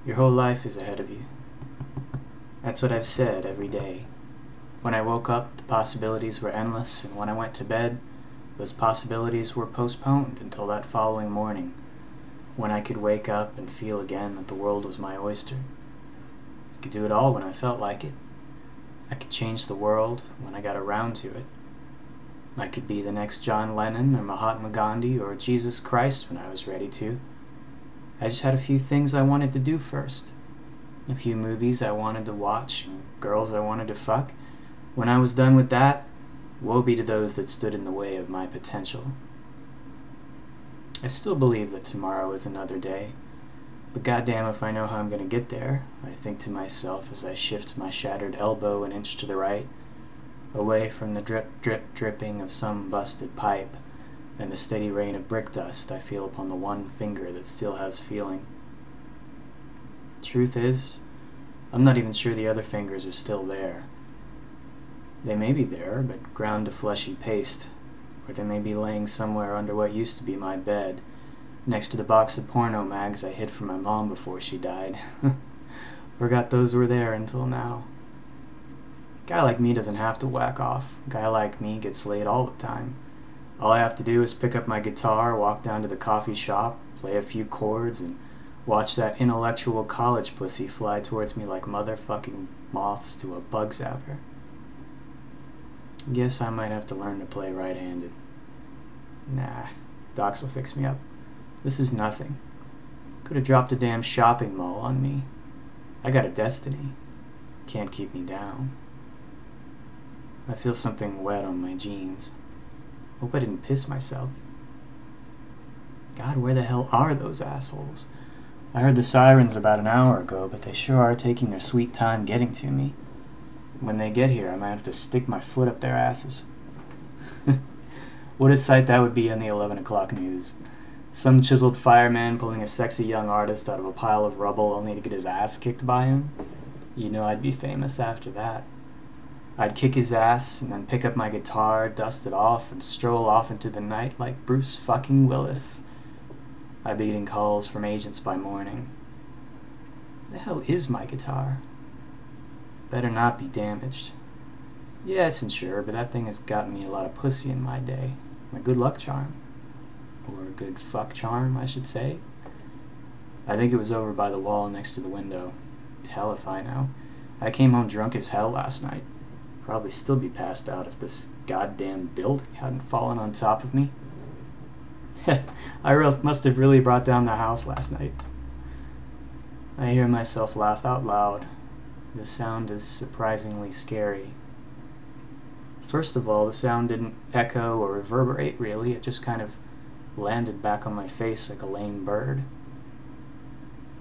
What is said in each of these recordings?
Your whole life is ahead of you. That's what I've said every day. When I woke up, the possibilities were endless, and when I went to bed, those possibilities were postponed until that following morning, when I could wake up and feel again that the world was my oyster. I could do it all when I felt like it. I could change the world when I got around to it. I could be the next John Lennon or Mahatma Gandhi or Jesus Christ when I was ready to. I just had a few things I wanted to do first. A few movies I wanted to watch and girls I wanted to fuck. When I was done with that, woe be to those that stood in the way of my potential. I still believe that tomorrow is another day, but goddamn if I know how I'm gonna get there, I think to myself as I shift my shattered elbow an inch to the right, away from the drip, drip, dripping of some busted pipe and the steady rain of brick dust I feel upon the one finger that still has feeling. Truth is, I'm not even sure the other fingers are still there. They may be there, but ground to fleshy paste, or they may be laying somewhere under what used to be my bed, next to the box of porno mags I hid from my mom before she died. Forgot those were there until now. Guy like me doesn't have to whack off. Guy like me gets laid all the time. All I have to do is pick up my guitar, walk down to the coffee shop, play a few chords, and watch that intellectual college pussy fly towards me like motherfucking moths to a bug zapper. Guess I might have to learn to play right-handed. Nah, docs will fix me up. This is nothing. Could have dropped a damn shopping mall on me. I got a destiny. Can't keep me down. I feel something wet on my jeans. Hope I didn't piss myself. God, where the hell are those assholes? I heard the sirens about an hour ago, but they sure are taking their sweet time getting to me. When they get here, I might have to stick my foot up their asses. What a sight that would be on the 11 o'clock news. Some chiseled fireman pulling a sexy young artist out of a pile of rubble only to get his ass kicked by him. You know I'd be famous after that. I'd kick his ass and then pick up my guitar, dust it off, and stroll off into the night like Bruce fucking Willis. I'd be getting calls from agents by morning. Where the hell is my guitar? Better not be damaged. Yeah, it's insured, but that thing has gotten me a lot of pussy in my day. My good luck charm. Or a good fuck charm, I should say. I think it was over by the wall next to the window. Hell if I know. I came home drunk as hell last night. Probably still be passed out if this goddamn building hadn't fallen on top of me. I must have really brought down the house last night. I hear myself laugh out loud. The sound is surprisingly scary. First of all, the sound didn't echo or reverberate really, it just kind of landed back on my face like a lame bird.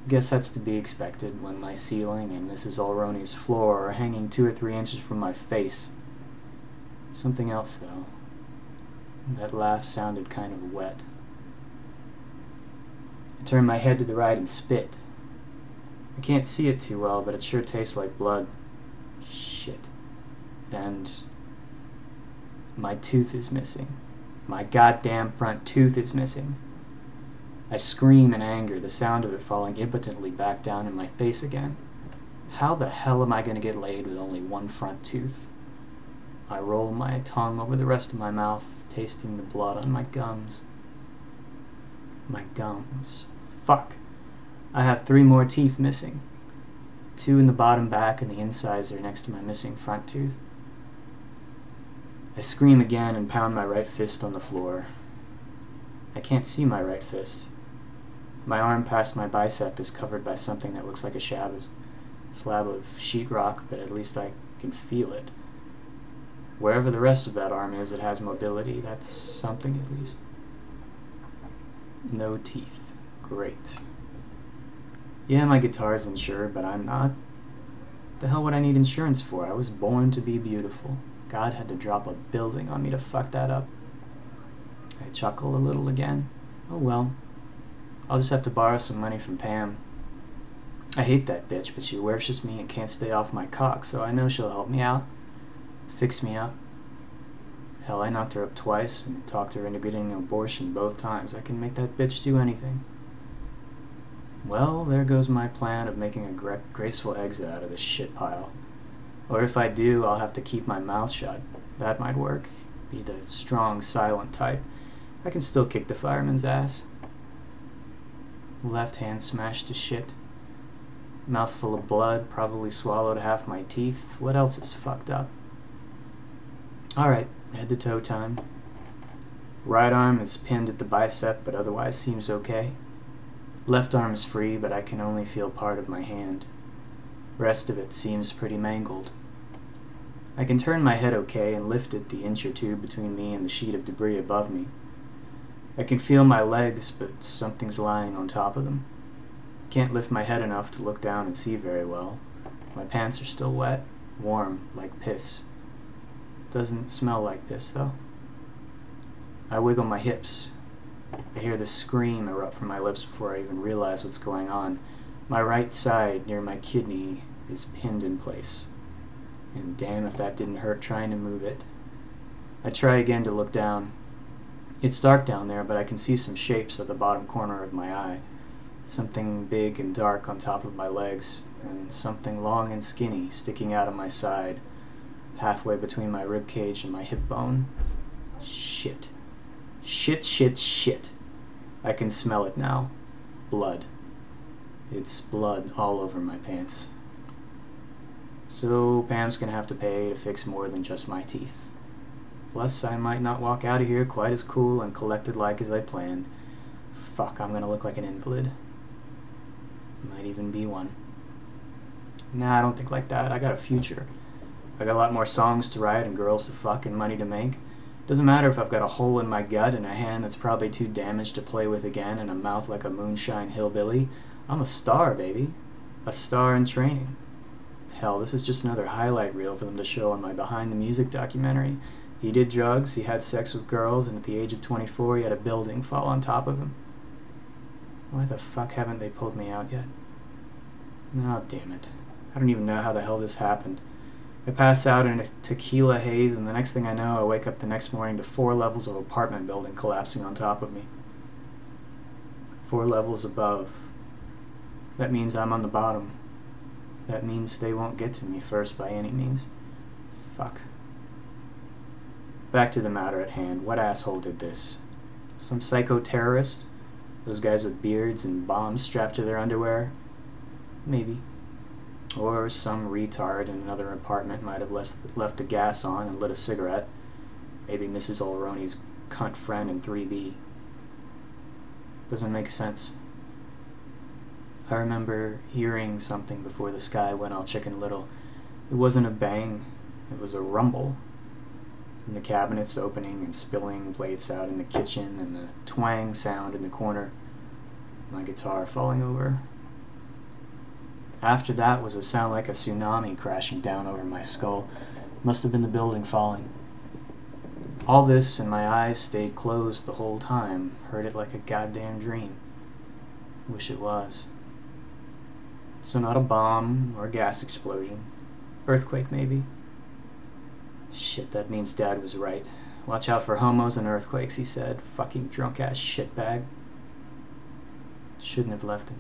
Guess that's to be expected when my ceiling and Mrs. Mulroney's floor are hanging 2 or 3 inches from my face. Something else, though. That laugh sounded kind of wet. I turned my head to the right and spit. I can't see it too well, but it sure tastes like blood. Shit. And my tooth is missing. My goddamn front tooth is missing. I scream in anger, the sound of it falling impotently back down in my face again. How the hell am I going to get laid with only one front tooth? I roll my tongue over the rest of my mouth, tasting the blood on my gums. My gums. Fuck. I have 3 more teeth missing. 2 in the bottom back and the incisor are next to my missing front tooth. I scream again and pound my right fist on the floor. I can't see my right fist. My arm past my bicep is covered by something that looks like a slab of sheetrock, but at least I can feel it. Wherever the rest of that arm is, it has mobility. That's something at least. No teeth. Great. Yeah, my guitar's insured, but I'm not. The hell would I need insurance for? I was born to be beautiful. God had to drop a building on me to fuck that up. I chuckle a little again. Oh well. I'll just have to borrow some money from Pam. I hate that bitch, but she worships me and can't stay off my cock, so I know she'll help me out. Fix me up. Hell, I knocked her up twice and talked her into getting an abortion both times. I can make that bitch do anything. Well, there goes my plan of making a graceful exit out of this shit pile. Or if I do, I'll have to keep my mouth shut. That might work. Be the strong, silent type. I can still kick the fireman's ass. Left hand smashed to shit. Mouthful of blood, probably swallowed half my teeth. What else is fucked up? Alright, head to toe time. Right arm is pinned at the bicep, but otherwise seems okay. Left arm is free, but I can only feel part of my hand. Rest of it seems pretty mangled. I can turn my head okay and lift it the inch or two between me and the sheet of debris above me. I can feel my legs, but something's lying on top of them. Can't lift my head enough to look down and see very well. My pants are still wet, warm, like piss. Doesn't smell like piss, though. I wiggle my hips. I hear the scream erupt from my lips before I even realize what's going on. My right side, near my kidney, is pinned in place. And damn if that didn't hurt trying to move it. I try again to look down. It's dark down there, but I can see some shapes at the bottom corner of my eye. Something big and dark on top of my legs, and something long and skinny sticking out of my side, halfway between my rib cage and my hip bone. Shit. Shit, shit, shit. I can smell it now. Blood. It's blood all over my pants. So Pam's gonna have to pay to fix more than just my teeth. Plus, I might not walk out of here quite as cool and collected like as I planned. Fuck, I'm gonna look like an invalid. Might even be one. Nah, I don't think like that. I got a future. I got a lot more songs to write and girls to fuck and money to make. Doesn't matter if I've got a hole in my gut and a hand that's probably too damaged to play with again and a mouth like a moonshine hillbilly. I'm a star, baby. A star in training. Hell, this is just another highlight reel for them to show on my Behind the Music documentary. He did drugs, he had sex with girls, and at the age of 24 he had a building fall on top of him. Why the fuck haven't they pulled me out yet? Oh, damn it. I don't even know how the hell this happened. I pass out in a tequila haze, and the next thing I know, I wake up the next morning to 4 levels of apartment building collapsing on top of me. 4 levels above. That means I'm on the bottom. That means they won't get to me first by any means. Fuck. Back to the matter at hand. What asshole did this? Some psycho-terrorist? Those guys with beards and bombs strapped to their underwear? Maybe. Or some retard in another apartment might have left the gas on and lit a cigarette. Maybe Mrs. Olroni's cunt friend in 3B. Doesn't make sense. I remember hearing something before the sky went all Chicken Little. It wasn't a bang, it was a rumble. And the cabinets opening and spilling plates out in the kitchen, and the twang sound in the corner. My guitar falling over. After that was a sound like a tsunami crashing down over my skull. Must have been the building falling. All this, and my eyes stayed closed the whole time. Heard it like a goddamn dream. Wish it was. So not a bomb or a gas explosion. Earthquake, maybe. Shit, that means Dad was right. Watch out for homos and earthquakes, he said. Fucking drunk-ass shitbag. Shouldn't have left him.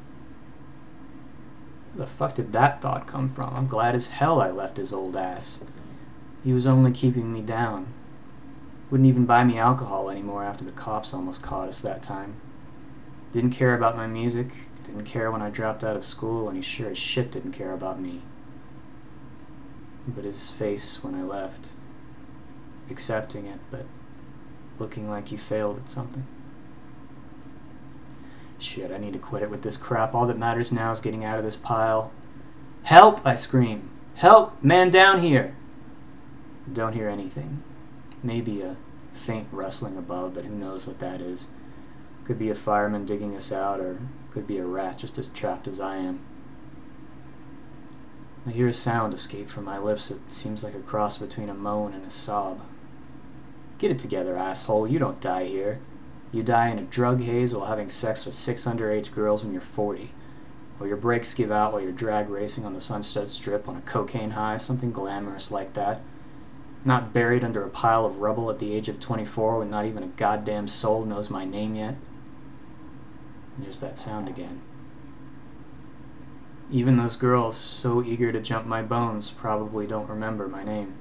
Where the fuck did that thought come from? I'm glad as hell I left his old ass. He was only keeping me down. Wouldn't even buy me alcohol anymore after the cops almost caught us that time. Didn't care about my music, didn't care when I dropped out of school, and he sure as shit didn't care about me. But his face when I left, accepting it, but looking like he failed at something. Shit, I need to quit it with this crap. All that matters now is getting out of this pile. Help! I scream. Help! Man down here! Don't hear anything. Maybe a faint rustling above, but who knows what that is. Could be a fireman digging us out, or could be a rat just as trapped as I am. I hear a sound escape from my lips that seems like a cross between a moan and a sob. Get it together, asshole. You don't die here. You die in a drug haze while having sex with 6 underage girls when you're 40. Or your brakes give out while you're drag racing on the Sunset Strip on a cocaine high, something glamorous like that. Not buried under a pile of rubble at the age of 24 when not even a goddamn soul knows my name yet. There's that sound again. Even those girls so eager to jump my bones probably don't remember my name.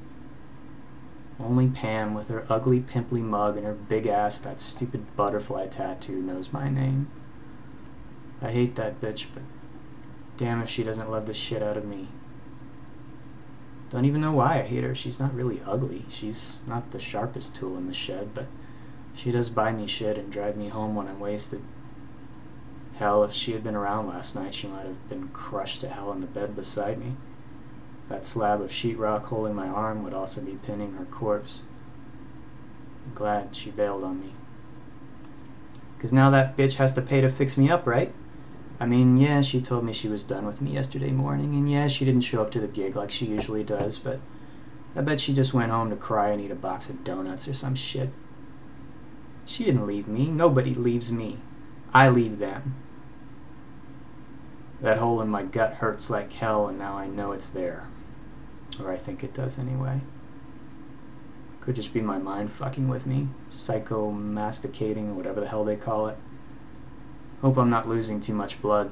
Only Pam with her ugly pimply mug and her big ass, that stupid butterfly tattoo, knows my name. I hate that bitch, but damn if she doesn't love the shit out of me. Don't even know why I hate her. She's not really ugly. She's not the sharpest tool in the shed, but she does buy me shit and drive me home when I'm wasted. Hell, if she had been around last night, she might have been crushed to hell in the bed beside me. That slab of sheetrock holding my arm would also be pinning her corpse. I'm glad she bailed on me. 'Cause now that bitch has to pay to fix me up, right? I mean, yeah, she told me she was done with me yesterday morning, and yeah, she didn't show up to the gig like she usually does, but I bet she just went home to cry and eat a box of donuts or some shit. She didn't leave me. Nobody leaves me. I leave them. That hole in my gut hurts like hell, and now I know it's there. Or I think it does anyway. Could just be my mind fucking with me. Psycho-masticating, whatever the hell they call it. Hope I'm not losing too much blood.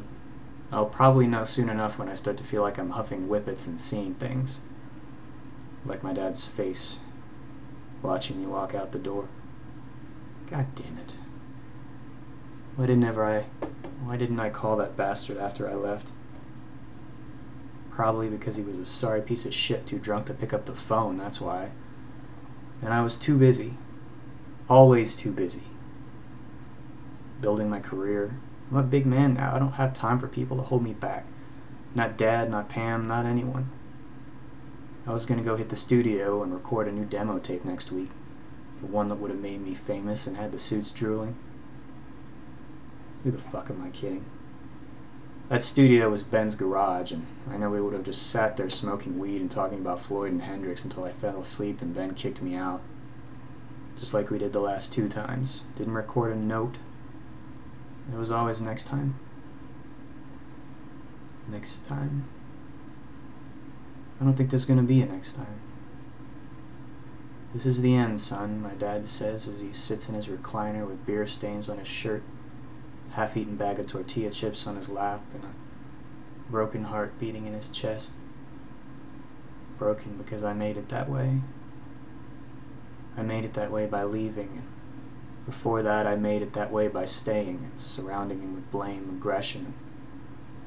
I'll probably know soon enough when I start to feel like I'm huffing whippets and seeing things. Like my dad's face, watching me walk out the door. God damn it. Why didn't I call that bastard after I left? Probably because he was a sorry piece of shit too drunk to pick up the phone, that's why. And I was too busy. Always too busy. Building my career. I'm a big man now. I don't have time for people to hold me back. Not Dad, not Pam, not anyone. I was gonna go hit the studio and record a new demo tape next week. The one that would have made me famous and had the suits drooling. Who the fuck am I kidding? That studio was Ben's garage, and I know we would have just sat there smoking weed and talking about Floyd and Hendrix until I fell asleep and Ben kicked me out. Just like we did the last 2 times. Didn't record a note. There was always next time. Next time. I don't think there's gonna be a next time. This is the end, son, my dad says as he sits in his recliner with beer stains on his shirt, half-eaten bag of tortilla chips on his lap, and a broken heart beating in his chest. Broken because I made it that way. I made it that way by leaving, and before that I made it that way by staying and surrounding him with blame, aggression, and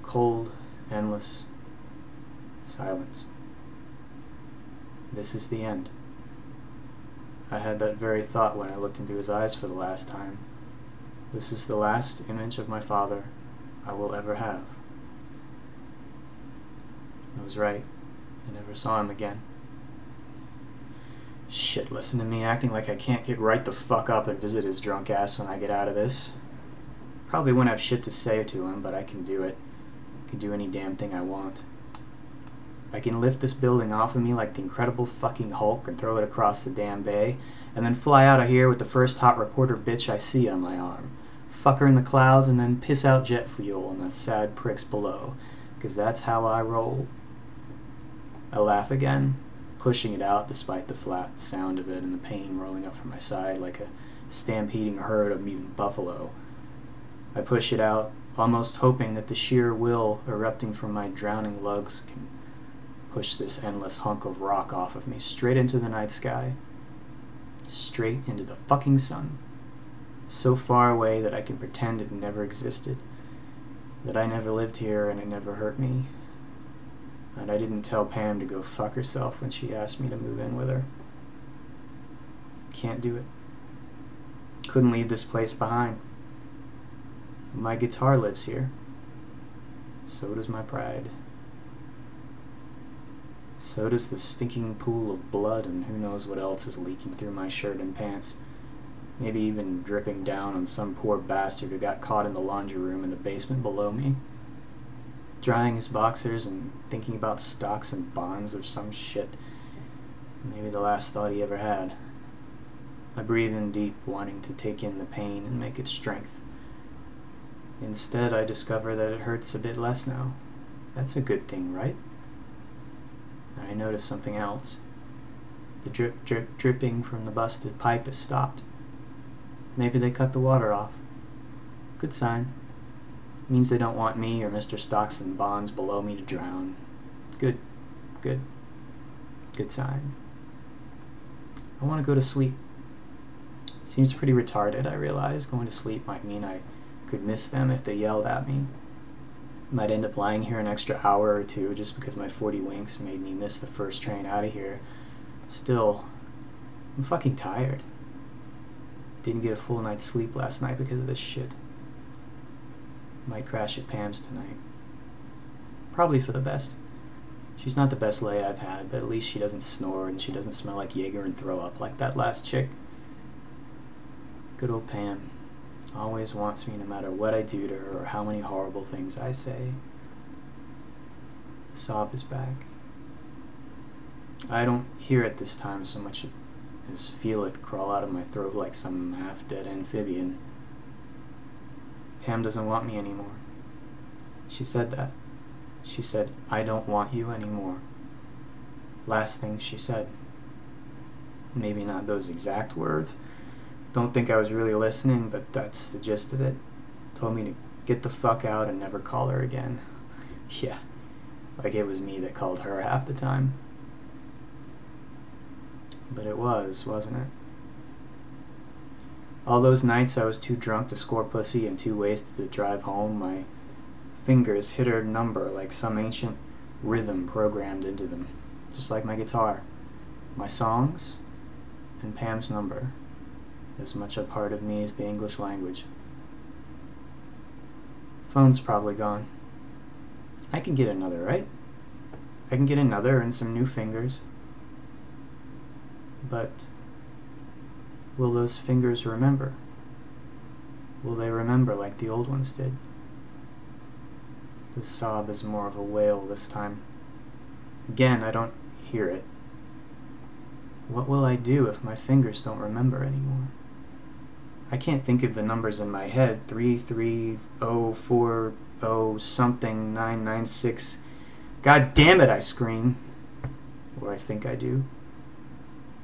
cold, endless silence. This is the end. I had that very thought when I looked into his eyes for the last time. This is the last image of my father I will ever have. I was right. I never saw him again. Shit, listen to me acting like I can't get right the fuck up and visit his drunk ass when I get out of this. Probably won't have shit to say to him, but I can do it. I can do any damn thing I want. I can lift this building off of me like the Incredible fucking Hulk and throw it across the damn bay, and then fly out of here with the first hot reporter bitch I see on my arm. Fuck her in the clouds and then piss out jet fuel on the sad pricks below, 'cause that's how I roll. I laugh again, pushing it out despite the flat sound of it and the pain rolling up from my side like a stampeding herd of mutant buffalo. I push it out, almost hoping that the sheer will erupting from my drowning lugs can push this endless hunk of rock off of me straight into the night sky. Straight into the fucking sun. So far away that I can pretend it never existed. That I never lived here and it never hurt me. And I didn't tell Pam to go fuck herself when she asked me to move in with her. Can't do it. Couldn't leave this place behind. My guitar lives here. So does my pride. So does the stinking pool of blood, and who knows what else is leaking through my shirt and pants. Maybe even dripping down on some poor bastard who got caught in the laundry room in the basement below me. Drying his boxers and thinking about stocks and bonds or some shit. Maybe the last thought he ever had. I breathe in deep, wanting to take in the pain and make it strength. Instead, I discover that it hurts a bit less now. That's a good thing, right? I notice something else. The drip, drip, dripping from the busted pipe has stopped. Maybe they cut the water off. Good sign. Means they don't want me or Mr. Stocks and Bonds below me to drown. Good. Good. Good sign. I want to go to sleep. Seems pretty retarded, I realize. Going to sleep might mean I could miss them if they yelled at me. Might end up lying here an extra hour or two just because my 40 winks made me miss the first train out of here. Still, I'm fucking tired. Didn't get a full night's sleep last night because of this shit. Might crash at Pam's tonight. Probably for the best. She's not the best lay I've had, but at least she doesn't snore and she doesn't smell like Jaeger and throw up like that last chick. Good old Pam. Always wants me no matter what I do to her or how many horrible things I say. The sob is back. I don't hear it this time so much as feel it crawl out of my throat like some half-dead amphibian. Pam doesn't want me anymore. She said that. She said, "I don't want you anymore." Last thing she said. Maybe not those exact words. Don't think I was really listening, but that's the gist of it. Told me to get the fuck out and never call her again. Yeah, like it was me that called her half the time. But it was, wasn't it? All those nights I was too drunk to score pussy and too wasted to drive home, my fingers hit her number like some ancient rhythm programmed into them. Just like my guitar. My songs and Pam's number. As much a part of me as the English language. Phone's probably gone. I can get another, right? I can get another and some new fingers. But will those fingers remember? Will they remember like the old ones did? The sob is more of a wail this time. Again, I don't hear it. What will I do if my fingers don't remember anymore? I can't think of the numbers in my head. 33040 something 996. God damn it, I scream. Or I think I do.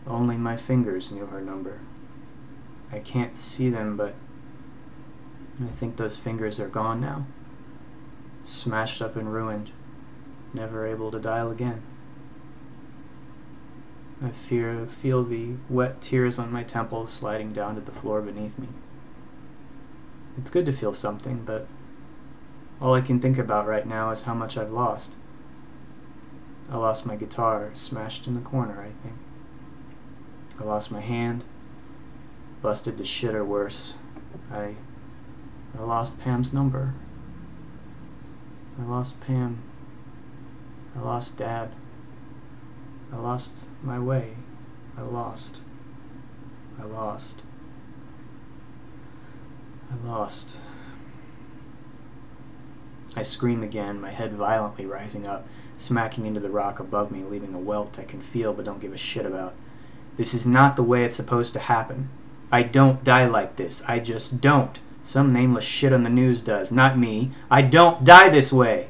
Only my fingers knew her number. I can't see them, but I think those fingers are gone now. Smashed up and ruined. Never able to dial again. I feel the wet tears on my temples sliding down to the floor beneath me. It's good to feel something, but all I can think about right now is how much I've lost. I lost my guitar, smashed in the corner, I think. I lost my hand, busted to shit or worse. I lost Pam's number. I lost Pam. I lost Dad. I lost my way. I lost. I lost. I lost. I scream again, my head violently rising up, smacking into the rock above me, leaving a welt I can feel but don't give a shit about. This is not the way it's supposed to happen. I don't die like this. I just don't. Some nameless shit on the news does, not me. I don't die this way.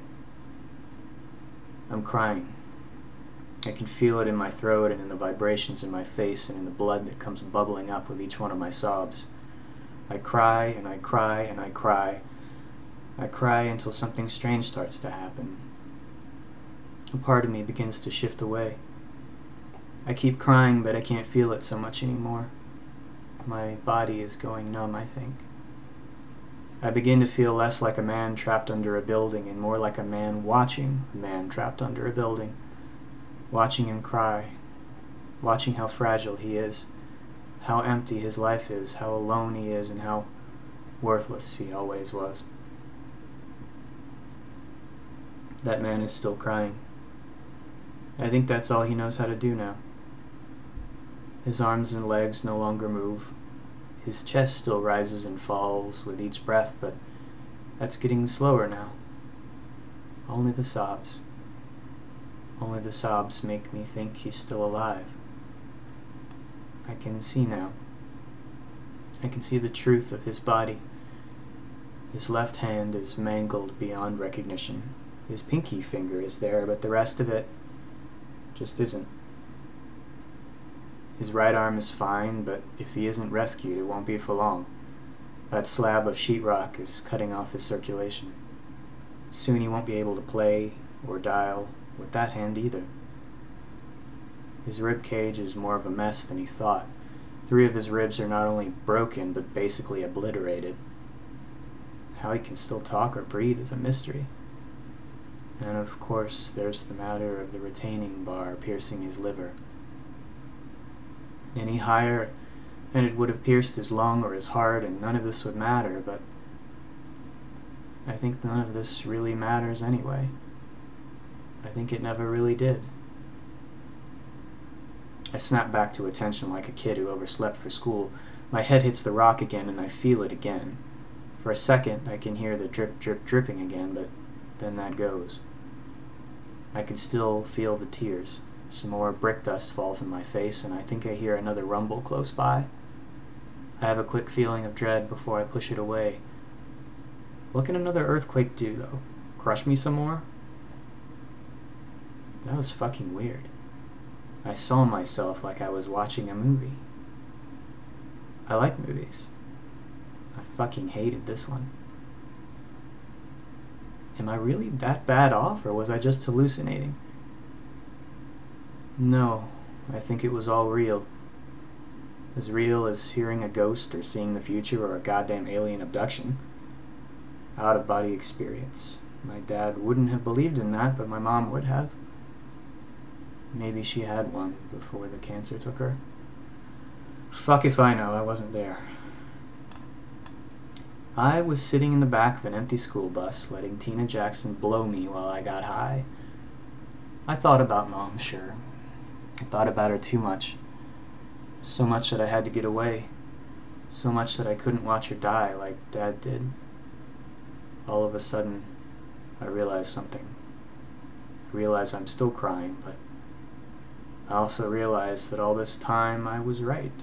I'm crying. I can feel it in my throat and in the vibrations in my face and in the blood that comes bubbling up with each one of my sobs. I cry and I cry and I cry. I cry until something strange starts to happen. A part of me begins to shift away. I keep crying, but I can't feel it so much anymore. My body is going numb, I think. I begin to feel less like a man trapped under a building and more like a man watching a man trapped under a building. Watching him cry, watching how fragile he is, how empty his life is, how alone he is, and how worthless he always was. That man is still crying. I think that's all he knows how to do now. His arms and legs no longer move. His chest still rises and falls with each breath, but that's getting slower now. Only the sobs. Only the sobs make me think he's still alive. I can see now. I can see the truth of his body. His left hand is mangled beyond recognition. His pinky finger is there, but the rest of it just isn't. His right arm is fine, but if he isn't rescued, it won't be for long. That slab of sheetrock is cutting off his circulation. Soon he won't be able to play or dial with that hand either. His rib cage is more of a mess than he thought. 3 of his ribs are not only broken, but basically obliterated. How he can still talk or breathe is a mystery. And of course, there's the matter of the retaining bar piercing his liver. Any higher, and it would have pierced his lung or his heart, and none of this would matter, but I think none of this really matters anyway. I think it never really did. I snap back to attention like a kid who overslept for school. My head hits the rock again, and I feel it again. For a second, I can hear the drip, drip, dripping again, but then that goes. I can still feel the tears. Some more brick dust falls in my face, and I think I hear another rumble close by. I have a quick feeling of dread before I push it away. What can another earthquake do, though? Crush me some more? That was fucking weird. I saw myself like I was watching a movie. I like movies. I fucking hated this one. Am I really that bad off, or was I just hallucinating? No, I think it was all real. As real as hearing a ghost or seeing the future or a goddamn alien abduction. Out-of-body experience. My dad wouldn't have believed in that, but my mom would have. Maybe she had one before the cancer took her. Fuck if I know, I wasn't there. I was sitting in the back of an empty school bus, letting Tina Jackson blow me while I got high. I thought about Mom, sure. I thought about her too much. So much that I had to get away. So much that I couldn't watch her die like Dad did. All of a sudden, I realized something. I realized I'm still crying, but I also realized that all this time I was right.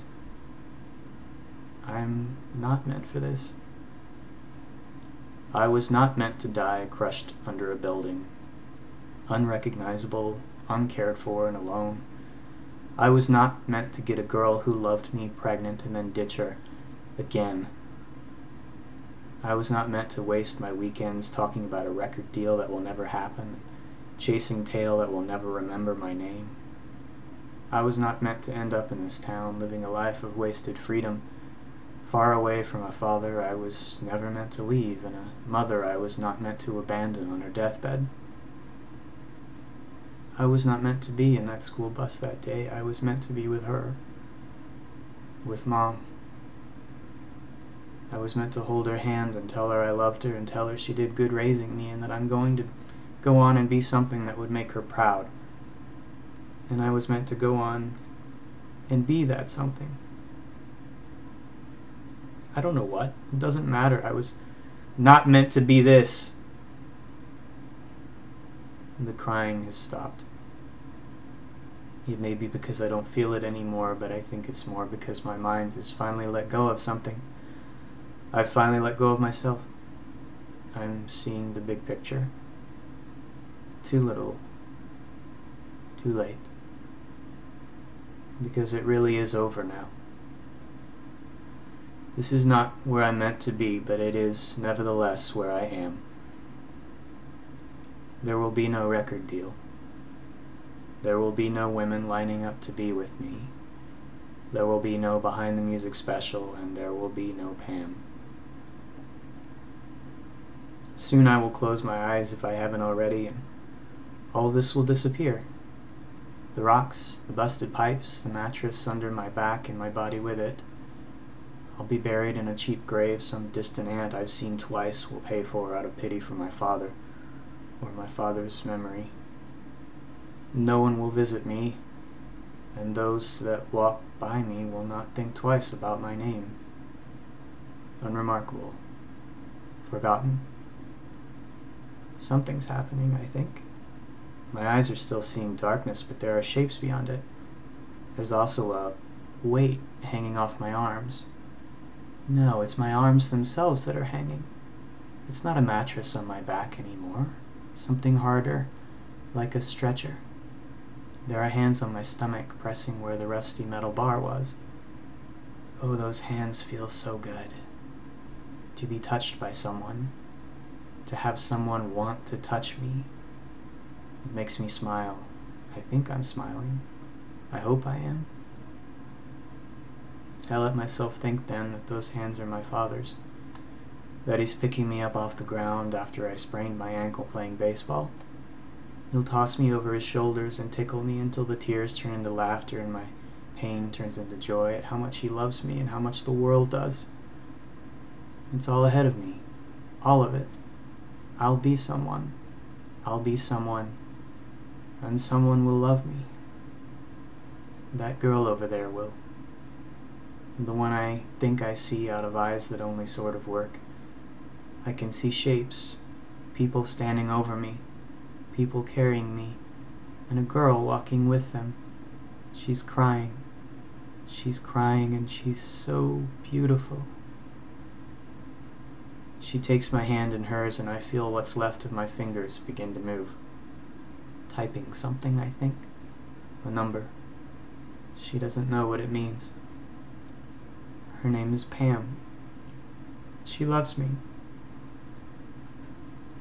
I'm not meant for this. I was not meant to die crushed under a building, unrecognizable, uncared for, and alone. I was not meant to get a girl who loved me pregnant and then ditch her again. I was not meant to waste my weekends talking about a record deal that will never happen, chasing tail that will never remember my name. I was not meant to end up in this town living a life of wasted freedom, far away from a father I was never meant to leave, and a mother I was not meant to abandon on her deathbed. I was not meant to be in that school bus that day. I was meant to be with her. With Mom. I was meant to hold her hand and tell her I loved her and tell her she did good raising me and that I'm going to go on and be something that would make her proud. And I was meant to go on and be that something. I don't know what. It doesn't matter. I was not meant to be this. The crying has stopped. It may be because I don't feel it anymore, but I think it's more because my mind has finally let go of something. I've finally let go of myself. I'm seeing the big picture. Too little. Too late. Because it really is over now. This is not where I'm meant to be, but it is nevertheless where I am. There will be no record deal. There will be no women lining up to be with me. There will be no Behind the Music special, and there will be no Pam. Soon I will close my eyes if I haven't already, and all this will disappear. The rocks, the busted pipes, the mattress under my back and my body with it. I'll be buried in a cheap grave some distant aunt I've seen twice will pay for out of pity for my father, or my father's memory. No one will visit me, and those that walk by me will not think twice about my name. Unremarkable. Forgotten. Something's happening, I think. My eyes are still seeing darkness, but there are shapes beyond it. There's also a weight hanging off my arms. No, it's my arms themselves that are hanging. It's not a mattress on my back anymore. Something harder, like a stretcher. There are hands on my stomach pressing where the rusty metal bar was. Oh, those hands feel so good. To be touched by someone. to have someone want to touch me. It makes me smile. I think I'm smiling. I hope I am. I let myself think then that those hands are my father's, that he's picking me up off the ground after I sprained my ankle playing baseball. He'll toss me over his shoulders and tickle me until the tears turn into laughter and my pain turns into joy at how much he loves me and how much the world does. It's all ahead of me. All of it. I'll be someone. I'll be someone. And someone will love me. That girl over there will. The one I think I see out of eyes that only sort of work. I can see shapes, people standing over me, people carrying me, and a girl walking with them. She's crying. She's crying and she's so beautiful. She takes my hand in hers and I feel what's left of my fingers begin to move. Typing something, I think. A number. She doesn't know what it means. Her name is Pam. She loves me.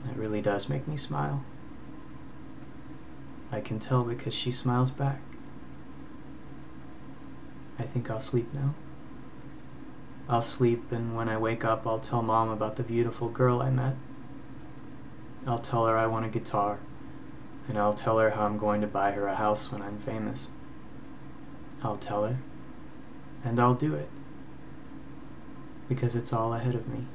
It really does make me smile. I can tell because she smiles back. I think I'll sleep now. I'll sleep, and when I wake up, I'll tell Mom about the beautiful girl I met. I'll tell her I want a guitar, and I'll tell her how I'm going to buy her a house when I'm famous. I'll tell her, and I'll do it, because it's all ahead of me.